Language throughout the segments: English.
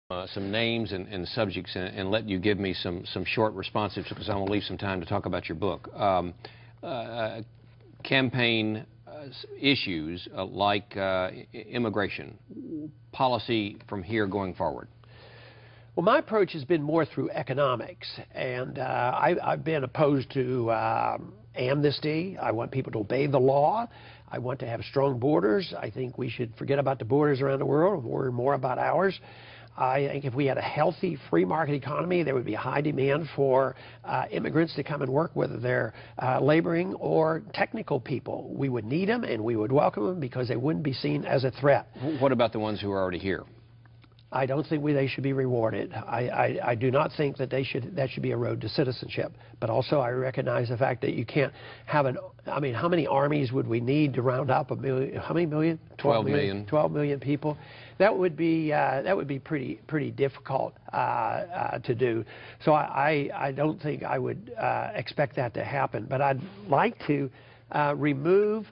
some names and subjects and let you give me some short responses because I want to leave some time to talk about your book. Campaign issues like immigration policy from here going forward. Well, my approach has been more through economics, and I've been opposed to amnesty. I want people to obey the law. I want to have strong borders. I think we should forget about the borders around the world and worry more about ours. I think if we had a healthy free market economy, there would be a high demand for immigrants to come and work, whether they're laboring or technical people. We would need them and we would welcome them because they wouldn't be seen as a threat. What about the ones who are already here? I don't think they should be rewarded. I do not think that that should be a road to citizenship. But also I recognize the fact that you can't have I mean, how many armies would we need to round up a million? How many million? 12 million. 12 million people. That would be pretty difficult to do. So I don't think I would expect that to happen. But I'd like to remove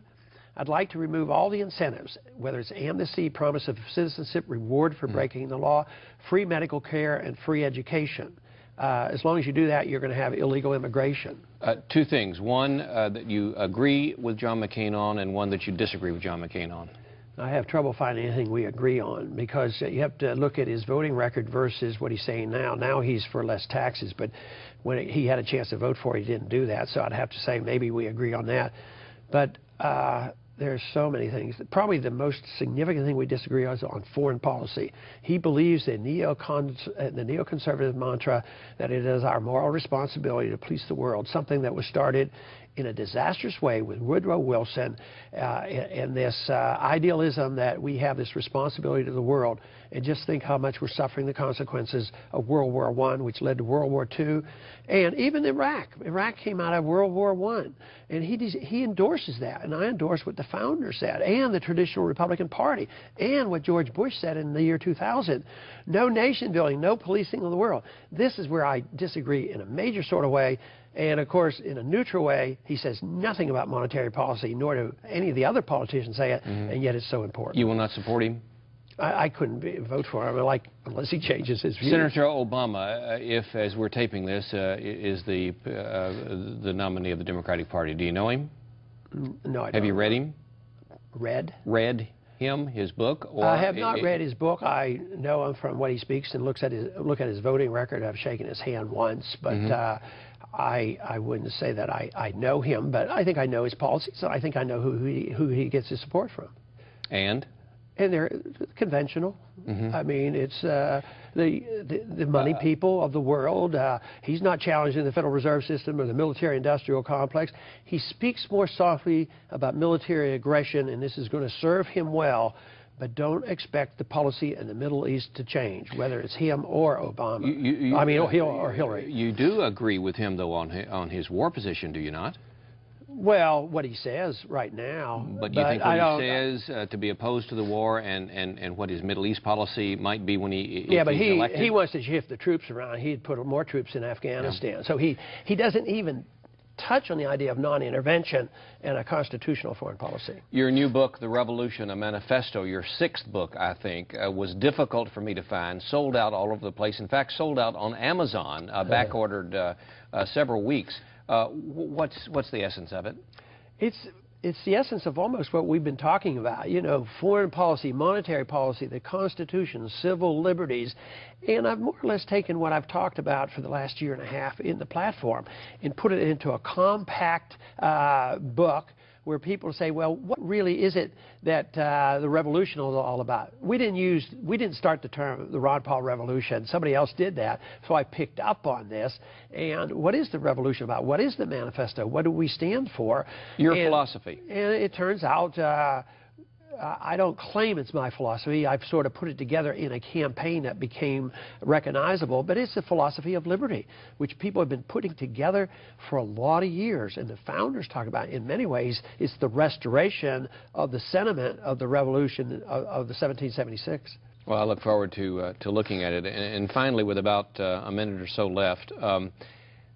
all the incentives, whether it's amnesty, promise of citizenship, reward for breaking the law, free medical care, and free education. As long as you do that, you're going to have illegal immigration. Two things. One, that you agree with John McCain on, and one that you disagree with John McCain on. I have trouble finding anything we agree on because you have to look at his voting record versus what he's saying now. Now he's for less taxes, but when he had a chance to vote for it, he didn't do that. So I'd have to say maybe we agree on that. But there's so many things. Probably the most significant thing we disagree on is on foreign policy. He believes in the neoconservative mantra that it is our moral responsibility to police the world, something that was started in a disastrous way with Woodrow Wilson and this idealism that we have this responsibility to the world. And just think how much we're suffering the consequences of World War I, which led to World War II, and even Iraq. Iraq came out of World War I, and he endorses that, and I endorse what the founders said, and the traditional Republican Party, and what George Bush said in the year 2000. No nation building, no policing of the world. This is where I disagree in a major sort of way. And, of course, in a neutral way, he says nothing about monetary policy, nor do any of the other politicians say it, and yet it's so important. You will not support him? I couldn't vote for him unless he changes his views. Senator Obama, if, as we're taping this, is the nominee of the Democratic Party, do you know him? No, I don't. Have you read him? Read him, his book? Or I have not read his book. I know him from what he speaks and look at his voting record. I've shaken his hand once, but I wouldn't say that I know him, but I think I know his policies, so I think I know who he gets his support from. And they're conventional. I mean, it's the money people of the world. He's not challenging the Federal Reserve System or the military-industrial complex. He speaks more softly about military aggression, and this is going to serve him well. But don't expect the policy in the Middle East to change, whether it's him or Obama. Or Hillary. You do agree with him, though, on his war position, do you not? Well, what he says right now. But you think what he says to be opposed to the war and what his Middle East policy might be when he elected? He wants to shift the troops around. He'd put more troops in Afghanistan. Yeah. So he doesn't even touch on the idea of non-intervention and a constitutional foreign policy. Your new book, The Revolution, a Manifesto, your sixth book, I think, was difficult for me to find, sold out all over the place. In fact, sold out on Amazon, back-ordered several weeks. What's the essence of it? It's the essence of almost what we've been talking about, you know, foreign policy, monetary policy, the Constitution, civil liberties. And I've more or less taken what I've talked about for the last year and a half in the platform and put it into a compact book where people say, well, what really is it that the revolution is all about? We didn't start the term the Ron Paul Revolution. Somebody else did that. So I picked up on this. And what is the revolution about? What is the manifesto? What do we stand for? Your philosophy. And it turns out I don't claim it's my philosophy. I've sort of put it together in a campaign that became recognizable, but it's the philosophy of liberty, which people have been putting together for a lot of years. And the founders talk about, in many ways, it's the restoration of the sentiment of the revolution of the 1776. Well, I look forward to looking at it. And finally, with about a minute or so left,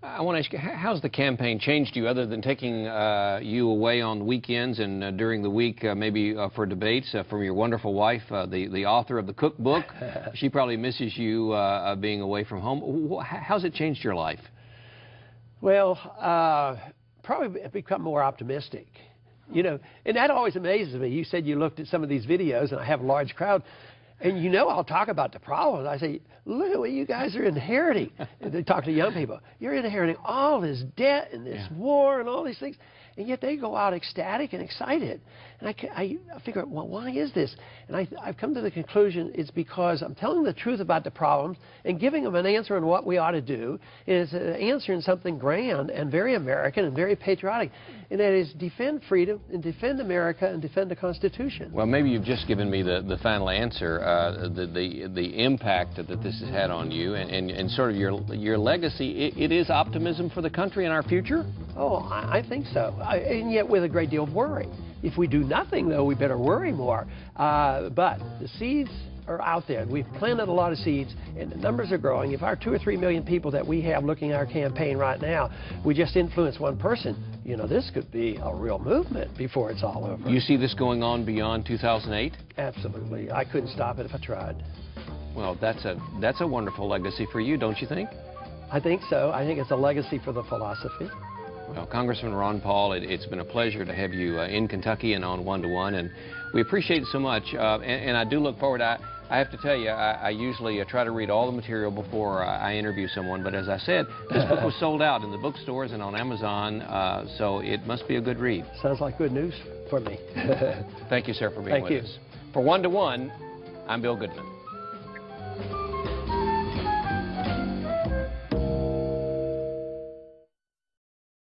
I want to ask you, how's the campaign changed you, other than taking you away on weekends and during the week, maybe for debates, from your wonderful wife, the author of the cookbook? She probably misses you being away from home. How's it changed your life? Well, probably become more optimistic. You know, and that always amazes me. You said you looked at some of these videos, and I have a large crowd. And you know, I'll talk about the problems. I say, look at what you guys are inheriting. And they talk to young people. You're inheriting all this debt and this war and all these things. And yet they go out ecstatic and excited. And I figure, well, why is this? And I've come to the conclusion it's because I'm telling the truth about the problems and giving them an answer on what we ought to do. Is answering something grand and very American and very patriotic. And that is defend freedom and defend America and defend the Constitution. Well, maybe you've just given me the final answer, the impact that this has had on you and sort of your legacy. It is optimism for the country and our future? Oh, I think so. And yet with a great deal of worry. If we do nothing, though, we better worry more. But the seeds are out there. We've planted a lot of seeds, and the numbers are growing. If our 2 or 3 million people that we have looking at our campaign right now, we just influence one person, you know, this could be a real movement before it's all over. You see this going on beyond 2008? Absolutely. I couldn't stop it if I tried. Well, that's a wonderful legacy for you, don't you think? I think so. I think it's a legacy for the philosophy. Well, Congressman Ron Paul, it's been a pleasure to have you in Kentucky and on One-to-One, and we appreciate it so much. And I do look forward. I have to tell you, I usually try to read all the material before I interview someone, but as I said, this book was sold out in the bookstores and on Amazon, so it must be a good read. Sounds like good news for me. Thank you, sir, for being with us. For One-to-One, I'm Bill Goodman.